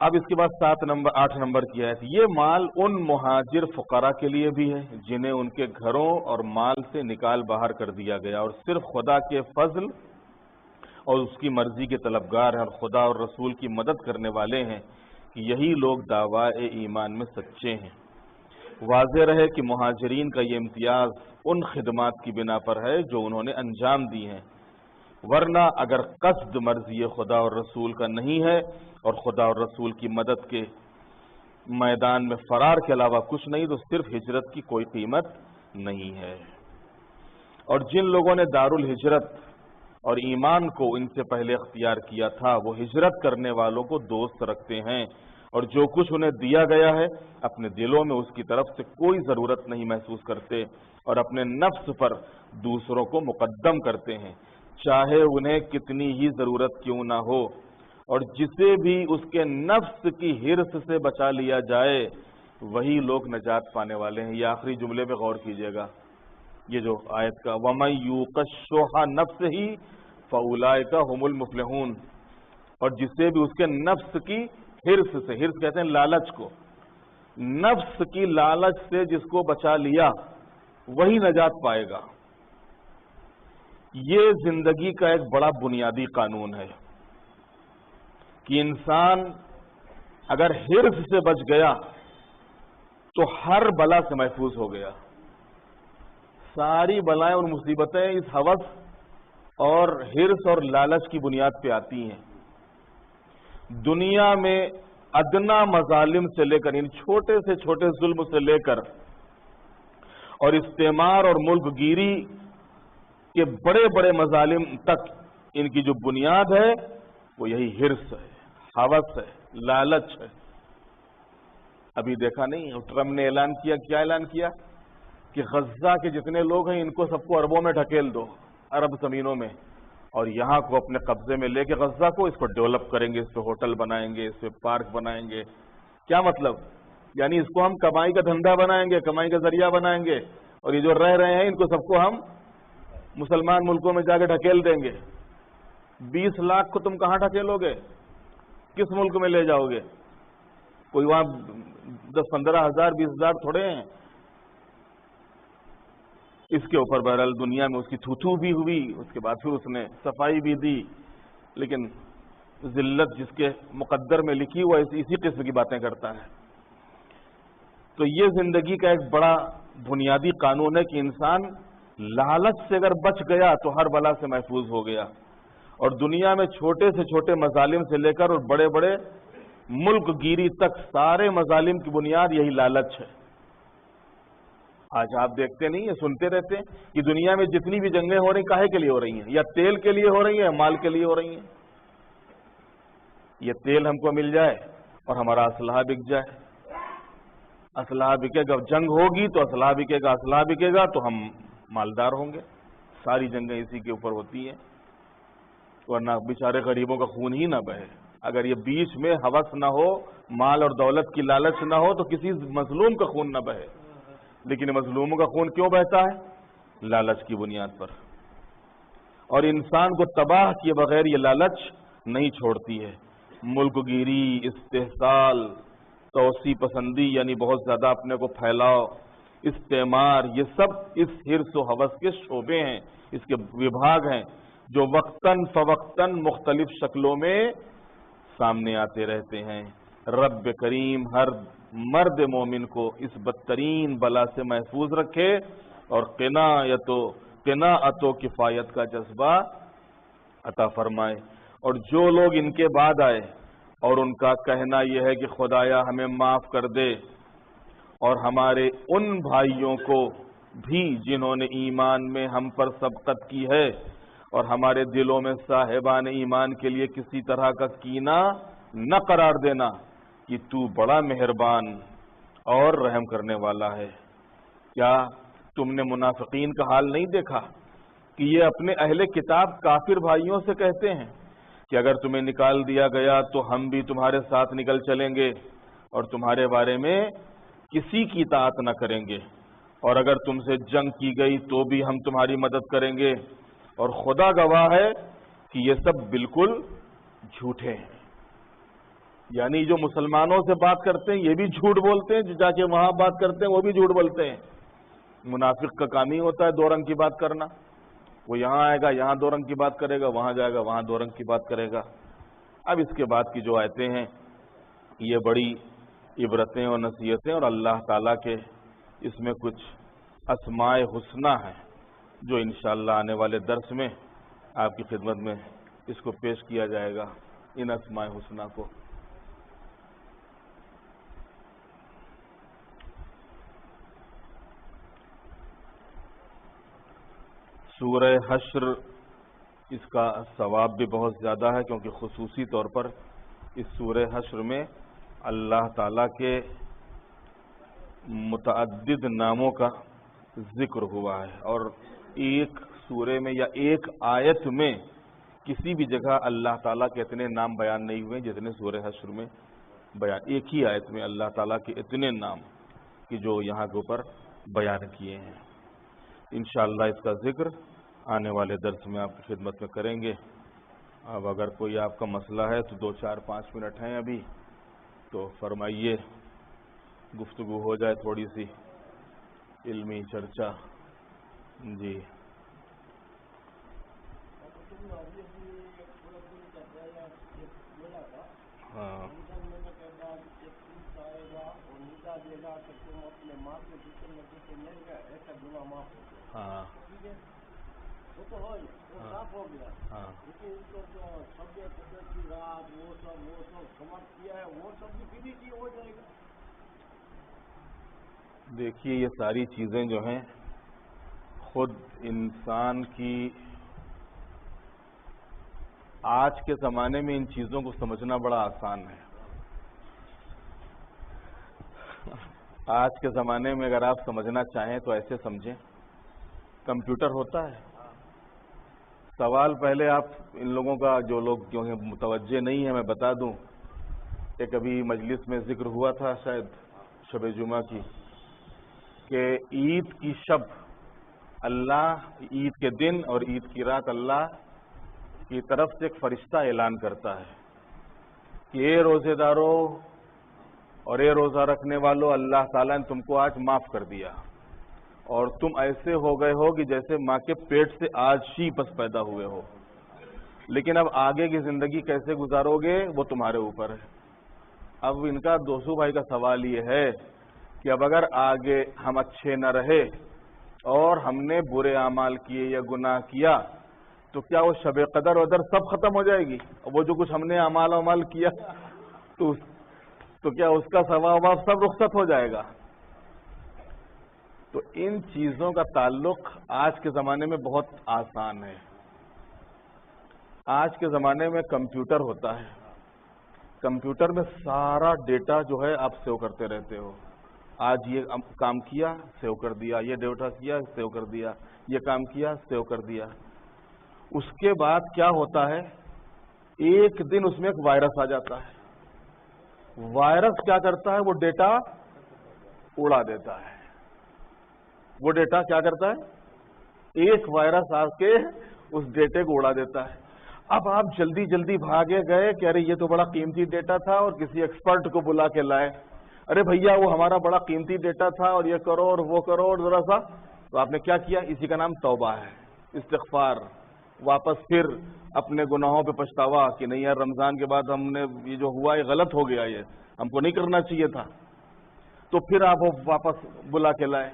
اب اس کے بعد 8 نمبر کی آیت، یہ مال ان مہاجر فقراء کے لیے بھی ہے جنہیں ان کے گھروں اور مال سے نکال باہر کر دیا گیا، اور صرف خدا کے فضل اور اس کی مرضی کے طلبگار ہیں، اور خدا اور رسول کی مدد کرنے والے ہیں کہ یہی لوگ دعوی ایمان میں سچے ہیں۔ واضح رہے کہ مہاجرین کا یہ امتیاز ان خدمات کی بنا پر ہے جو انہوں نے انجام دی ہیں، ورنہ اگر قصد مرضی خدا اور رسول کا نہیں ہے اور خدا اور رسول کی مدد کے میدان میں فرار کے علاوہ کچھ نہیں، تو صرف ہجرت کی کوئی قیمت نہیں ہے۔ اور جن لوگوں نے دارالہجرت اور ایمان کو ان سے پہلے اختیار کیا تھا وہ ہجرت کرنے والوں کو دوست رکھتے ہیں، اور جو کچھ انہیں دیا گیا ہے اپنے دلوں میں اس کی طرف سے کوئی ضرورت نہیں محسوس کرتے، اور اپنے نفس پر دوسروں کو مقدم کرتے ہیں، چاہے انہیں کتنی ہی ضرورت کیوں نہ ہو، اور جسے بھی اس کے نفس کی حرص سے بچا لیا جائے وہی لوگ نجات پانے والے ہیں۔ یہ آخری جملے پہ غور کیجئے گا، یہ جو آیت کا وَمَن یُوقَ الشُّحَّ نَفْسِهِ فَأُولَٰئِکَ هُمُ الْمُفْلِحُونَ، اور جسے بھی اس کے نفس کی حرص سے، حرص کہتے ہیں لالچ کو، نفس کی لالچ سے جس کو بچا لیا وہی نجات پائے گا۔ یہ زندگی کا ایک بڑا بنیادی قانون ہے کہ انسان اگر حرص سے بچ گیا تو ہر بلا سے محفوظ ہو گیا۔ ساری بلائیں اور مصیبتیں اس ہوس اور حرص اور لالچ کی بنیاد پہ آتی ہیں۔ دنیا میں ادنا مظالم سے لے کر، ان چھوٹے سے چھوٹے ظلم سے لے کر اور استعمار اور ملک گیری کے بڑے بڑے مظالم تک، ان کی جو بنیاد ہے وہ یہی حرص ہے، ہوس ہے، لالچ ہے۔ ابھی دیکھا نہیں ٹرمپ نے اعلان کیا، کیا اعلان کیا کہ غزہ کے جتنے لوگ ہیں ان کو سب کو عربوں میں ڈھکیل دو، عرب زمینوں میں، اور یہاں کو اپنے قبضے میں لے کے غزہ کو اس کو ڈیولپ کریں گے، اس پہ ہوٹل بنائیں گے، اس پہ پارک بنائیں گے۔ کیا مطلب؟ یعنی اس کو ہم کمائی کا دھندا بنائیں گے، کمائی کا ذریعہ بنائیں گے، اور یہ جو رہ رہے ہیں ان کو سب کو ہم مسلمان ملکوں میں جا کے ڈھکیل دیں گے۔ 20 لاکھ کو تم کہاں ڈھکیلو گے؟ کس ملک میں لے جاؤ گے؟ کوئی وہاں 10-15 ہزار 20 ہزار تھوڑے ہیں۔ اس کے اوپر بہرحال دنیا میں اس کی تھو بھی ہوئی، اس کے بعد پھر اس نے صفائی بھی دی، لیکن ذلت جس کے مقدر میں لکھی ہوا اسی قسم کی باتیں کرتا ہے۔ تو یہ زندگی کا ایک بڑا بنیادی قانون ہے کہ انسان لالچ سے اگر بچ گیا تو ہر بلا سے محفوظ ہو گیا، اور دنیا میں چھوٹے سے چھوٹے مظالم سے لے کر اور بڑے بڑے ملک گیری تک سارے مظالم کی بنیاد یہی لالچ ہے۔ آج آپ دیکھتے نہیں ہیں، سنتے رہتے ہیں کہ دنیا میں جتنی بھی جنگیں ہو رہی کاہے کے لیے ہو رہی ہیں؟ یا تیل کے لیے ہو رہی ہیں، مال کے لیے ہو رہی ہیں۔ یہ تیل ہم کو مل جائے اور ہمارا اسلحہ بک جائے، اسلحہ بکے گا، جنگ ہوگی تو اسلحہ بکے گا، اسلحہ بکے گا تو ہم مالدار ہوں گے۔ ساری جنگیں اسی کے اوپر ہوتی ہیں، ورنہ بیچارے غریبوں کا خون ہی نہ بہے۔ اگر یہ بیچ میں ہوس نہ ہو، مال اور دولت کی لالچ نہ ہو تو کسی مظلوم کا خون نہ بہے، لیکن مظلوموں کا خون کیوں بہتا ہے؟ لالچ کی بنیاد پر۔ اور انسان کو تباہ کیے بغیر یہ لالچ نہیں چھوڑتی ہے۔ ملک گیری، استحصال، توسیع پسندی یعنی بہت زیادہ اپنے کو پھیلاؤ، استعمار، یہ سب اس حرص و ہوس کے شعبے ہیں، اس کے وبھاگ ہیں جو وقتاً فوقتاً مختلف شکلوں میں سامنے آتے رہتے ہیں۔ رب کریم ہر مرد مومن کو اس بدترین بلا سے محفوظ رکھے اور قناعت و کفایت کا جذبہ عطا فرمائے۔ اور جو لوگ ان کے بعد آئے اور ان کا کہنا یہ ہے کہ خدایا ہمیں معاف کر دے، اور ہمارے ان بھائیوں کو بھی جنہوں نے ایمان میں ہم پر سبقت کی ہے، اور ہمارے دلوں میں صاحبان ایمان کے لیے کسی طرح کا کینہ نہ قرار دینا کہ تو بڑا مہربان اور رحم کرنے والا ہے۔ کیا تم نے منافقین کا حال نہیں دیکھا کہ یہ اپنے اہل کتاب کافر بھائیوں سے کہتے ہیں کہ اگر تمہیں نکال دیا گیا تو ہم بھی تمہارے ساتھ نکل چلیں گے اور تمہارے بارے میں کسی کی اطاعت نہ کریں گے، اور اگر تم سے جنگ کی گئی تو بھی ہم تمہاری مدد کریں گے، اور خدا گواہ ہے کہ یہ سب بالکل جھوٹے ہیں۔ یعنی جو مسلمانوں سے بات کرتے ہیں یہ بھی جھوٹ بولتے ہیں، جو جا کے وہاں بات کرتے ہیں وہ بھی جھوٹ بولتے ہیں۔ منافق کا کام ہی ہوتا ہے دو رنگ کی بات کرنا، وہ یہاں آئے گا یہاں دو رنگ کی بات کرے گا، وہاں جائے گا وہاں دو رنگ کی بات کرے گا۔ اب اس کے بعد کی جو آیتیں ہیں یہ بڑی عبرتیں اور نصیحتیں اور اللہ تعالیٰ کے اس میں کچھ اسماء حسنہ ہیں جو انشاءاللہ آنے والے درس میں آپ کی خدمت میں اس کو پیش کیا جائے گا، ان اسماء حسنہ کو۔ سورہ حشر، اس کا ثواب بھی بہت زیادہ ہے کیونکہ خصوصی طور پر اس سورہ حشر میں اللہ تعالیٰ کے متعدد ناموں کا ذکر ہوا ہے، اور ایک سورے میں یا ایک آیت میں کسی بھی جگہ اللہ تعالیٰ کے اتنے نام بیان نہیں ہوئے جتنے سورہ حشر میں بیان، ایک ہی آیت میں اللہ تعالیٰ کے اتنے نام کہ جو یہاں کے اوپر بیان کیے ہیں۔ انشاءاللہ اس کا ذکر آنے والے درس میں آپ کی خدمت میں کریں گے. اب اگر کوئی آپ کا مسئلہ ہے تو 2-4-5 منٹ ہیں ابھی، تو فرمائیے، گفتگو ہو جائے تھوڑی سی علمی چرچا. جی ہاں ہاں دیکھیے، یہ ساری چیزیں جو ہیں خود انسان کی آج کے زمانے میں ان چیزوں کو سمجھنا بڑا آسان ہے. آج کے زمانے میں اگر آپ سمجھنا چاہیں تو ایسے سمجھیں، کمپیوٹر ہوتا ہے. سوال پہلے آپ ان لوگوں کا، جو لوگ جو ہیں متوجہ نہیں ہیں، میں بتا دوں کہ کبھی مجلس میں ذکر ہوا تھا شاید شب جمعہ کی، کہ عید کی شب اللہ، عید کے دن اور عید کی رات اللہ کی طرف سے ایک فرشتہ اعلان کرتا ہے کہ اے روزے دارو اور اے روزہ رکھنے والو، اللہ تعالیٰ نے تم کو آج معاف کر دیا اور تم ایسے ہو گئے ہو کہ جیسے ماں کے پیٹ سے آج ہی بس پیدا ہوئے ہو، لیکن اب آگے کی زندگی کیسے گزارو گے وہ تمہارے اوپر ہے. اب ان کا دوسو بھائی کا سوال یہ ہے کہ اب اگر آگے ہم اچھے نہ رہے اور ہم نے برے اعمال کیے یا گناہ کیا تو کیا وہ شب قدر ودر سب ختم ہو جائے گی؟ وہ جو کچھ ہم نے اعمال کیا تو کیا اس کا ثواب سب رخصت ہو جائے گا؟ تو ان چیزوں کا تعلق آج کے زمانے میں بہت آسان ہے. آج کے زمانے میں کمپیوٹر ہوتا ہے، کمپیوٹر میں سارا ڈیٹا جو ہے آپ سیو کرتے رہتے ہو. آج یہ کام کیا، سیو کر دیا، یہ ڈیٹا کیا، سیو کر دیا، یہ کام کیا، سیو کر دیا. اس کے بعد کیا ہوتا ہے، ایک دن اس میں ایک وائرس آ جاتا ہے. وائرس کیا کرتا ہے، وہ ڈیٹا اڑا دیتا ہے. وہ ڈیٹا کیا کرتا ہے، ایک وائرس آ کے اس ڈیٹے کو اڑا دیتا ہے. اب آپ جلدی جلدی بھاگے گئے کہ ارے یہ تو بڑا قیمتی ڈیٹا تھا، اور کسی ایکسپرٹ کو بلا کے لائے، ارے بھیا وہ ہمارا بڑا قیمتی ڈیٹا تھا اور یہ کرو اور وہ کرو اور ذرا سا. تو آپ نے کیا کیا؟ اسی کا نام توبہ ہے، استغفار. واپس پھر اپنے گناہوں پہ پچھتاوا کہ نہیں یار، رمضان کے بعد ہم نے یہ جو ہوا یہ غلط ہو گیا، یہ ہم کو نہیں کرنا چاہیے تھا. تو پھر آپ وہ واپس بلا کے لائے.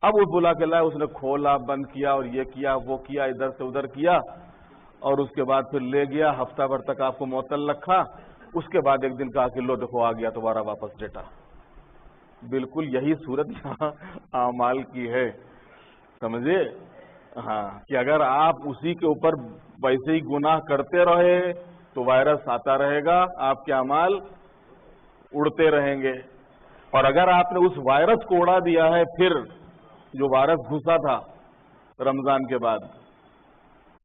اب وہ بلا کے لائے، اس نے کھولا، بند کیا اور یہ کیا وہ کیا، ادھر سے ادھر کیا، اور اس کے بعد پھر لے گیا، ہفتہ بھر تک آپ کو معطل رکھا. اس کے بعد ایک دن کہا کہ لو دیکھو آ گیا دوبارہ واپس ڈیٹا. بالکل یہی صورت یہاں اعمال کی ہے، سمجھے؟ ہاں، کہ اگر آپ اسی کے اوپر ویسے ہی گناہ کرتے رہے تو وائرس آتا رہے گا، آپ کے اعمال اڑتے رہیں گے. اور اگر آپ نے اس وائرس کو اڑا دیا ہے، پھر جو وائرس گھسا تھا رمضان کے بعد،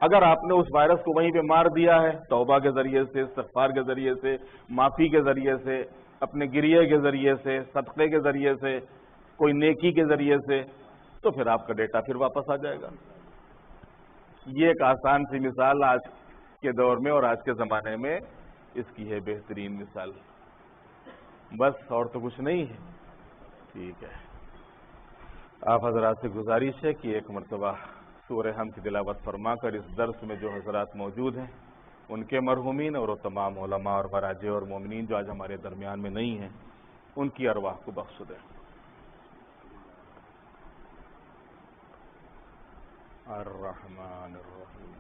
اگر آپ نے اس وائرس کو وہیں پہ مار دیا ہے توبہ کے ذریعے سے، استغفار کے ذریعے سے، معافی کے ذریعے سے، اپنے گریے کے ذریعے سے، صدقے کے ذریعے سے، کوئی نیکی کے ذریعے سے، تو پھر آپ کا ڈیٹا پھر واپس آ جائے گا. یہ ایک آسان سی مثال آج کے دور میں اور آج کے زمانے میں اس کی ہے بہترین مثال. بس اور تو کچھ نہیں ہے. ٹھیک ہے، آپ حضرات سے گزارش ہے کہ ایک مرتبہ سورہ حمد کی تلاوت فرما کر اس درس میں جو حضرات موجود ہیں ان کے مرحومین اور وہ تمام علماء اور مراجع اور مومنین جو آج ہمارے درمیان میں نہیں ہیں ان کی ارواح کو بخش دیں. الرحمن الرحیم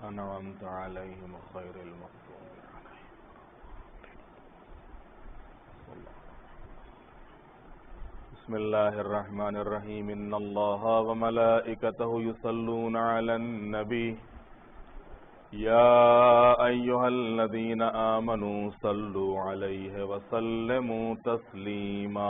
انعمت علیہم غیر المغضوب علیہم. بسم اللہ الرحمن الرحیم. ان اللہ وملائکتہ یصلون علی النبی یا ایہا الذین آمنوا صلوا علیہ وسلموا تسلیما.